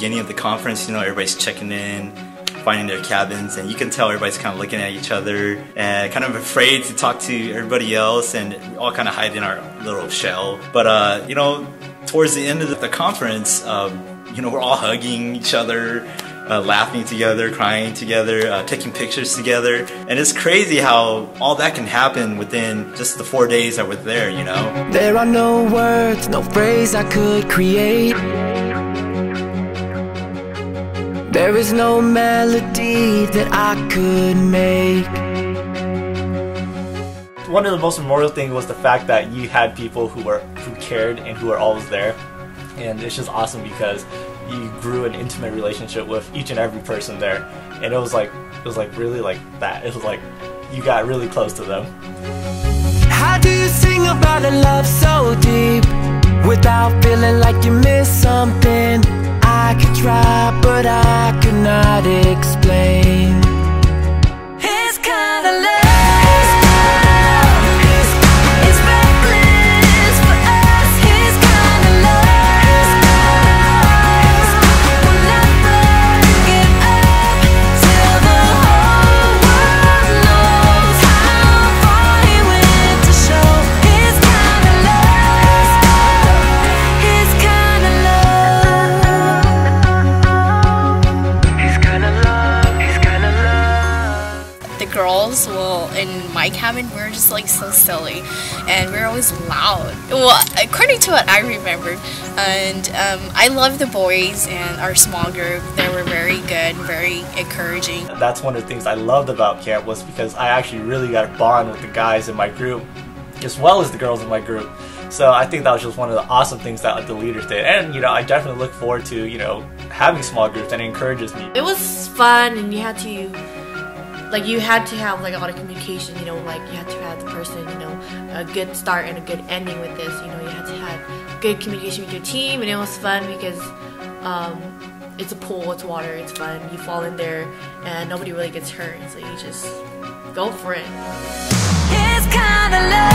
beginning of the conference, you know, everybody's checking in, finding their cabins, and you can tell everybody's kind of looking at each other and kind of afraid to talk to everybody else, and we all kind of hide in our little shell. But you know, towards the end of the conference, you know, we're all hugging each other, laughing together, crying together, taking pictures together, and it's crazy how all that can happen within just the 4 days that we're there, you know? There are no words, no phrase I could create. There is no melody that I could make. One of the most memorable things was the fact that you had people who cared and who were always there, and it's just awesome because you grew an intimate relationship with each and every person there, and it was like really like that. It was like you got really close to them. How do you sing about a love so deep without feeling like you missed something? I could try, but I could not explain. It's kind of love. Well, in my cabin, we're just like so silly, and we're always loud. Well, according to what I remembered, and I love the boys and our small group. They were very good, very encouraging. That's one of the things I loved about camp, was because I actually really got a bond with the guys in my group, as well as the girls in my group. So I think that was just one of the awesome things that the leaders did, and you know, I definitely look forward to, you know, having small groups, and it encourages me. It was fun, and you had to have like a lot of communication, you know, like you had to have the person, you know, a good start and a good ending with this, you know, you had to have good communication with your team, and it was fun because it's a pool, it's water, it's fun, you fall in there and nobody really gets hurt, so you just go for it. It's kind of love.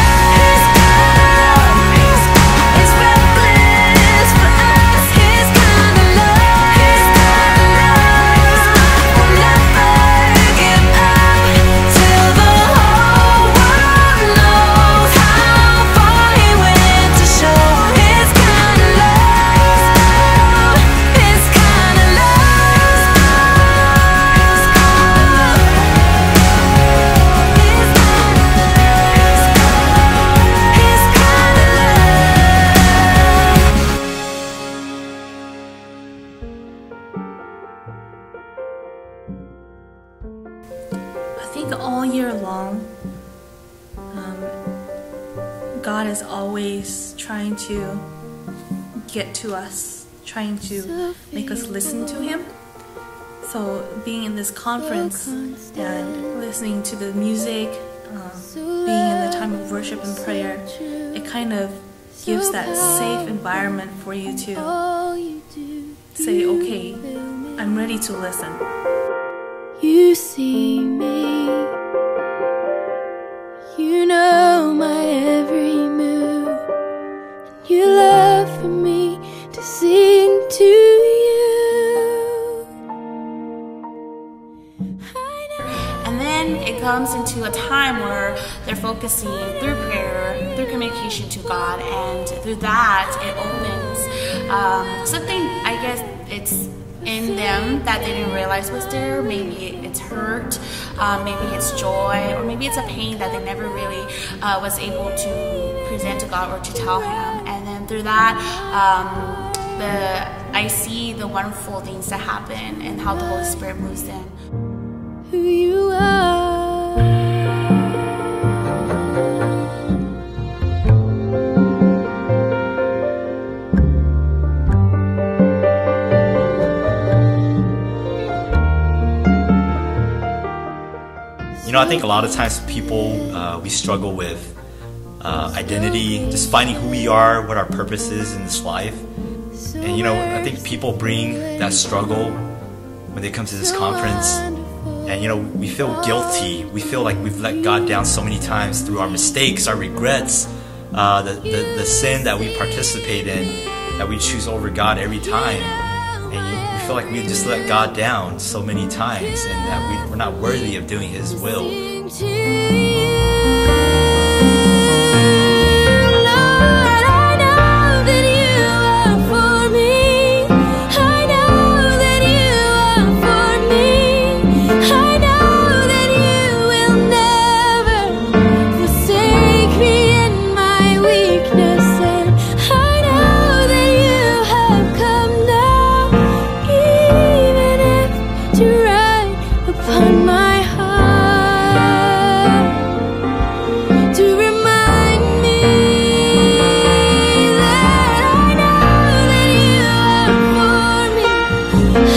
I think all year long, God is always trying to get to us, trying to make us listen to Him. So being in this conference and listening to the music, being in the time of worship and prayer, it kind of gives that safe environment for you to say, okay, I'm ready to listen. You see me, you know my every move, and you love for me to sing to you. And then it comes into a time where they're focusing through prayer, through communication to God, and through that it opens something, I guess it's in them that they didn't realize was there. Maybe it's hurt, maybe it's joy, or maybe it's a pain that they never really was able to present to God or to tell Him. And then through that, I see the wonderful things that happen and how the Holy Spirit moves them. Who you are. You know, I think a lot of times people, we struggle with identity, just finding who we are, what our purpose is in this life. And you know, I think people bring that struggle when they come to this conference. And you know, we feel guilty. We feel like we've let God down so many times through our mistakes, our regrets, the sin that we participate in, that we choose over God every time. and we feel like we just let God down so many times, and that we're not worthy of doing His will. Upon my heart to remind me that I know that you are for me.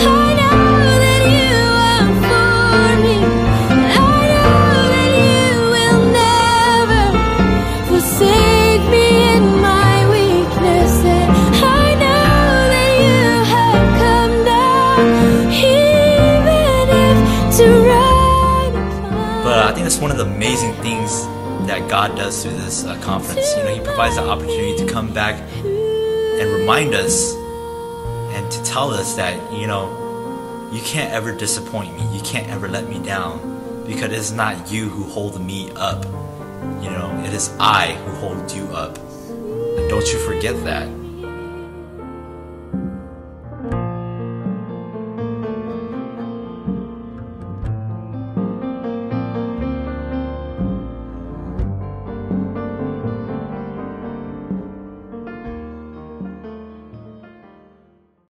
I know that you are for me. I know that you will never forsake me in my weakness. And I know that you have come down. But I think that's one of the amazing things that God does through this conference. You know, He provides the opportunity to come back and remind us and to tell us that, you know, you can't ever disappoint me. You can't ever let me down, because it's not you who hold me up. You know, it is I who hold you up. And don't you forget that.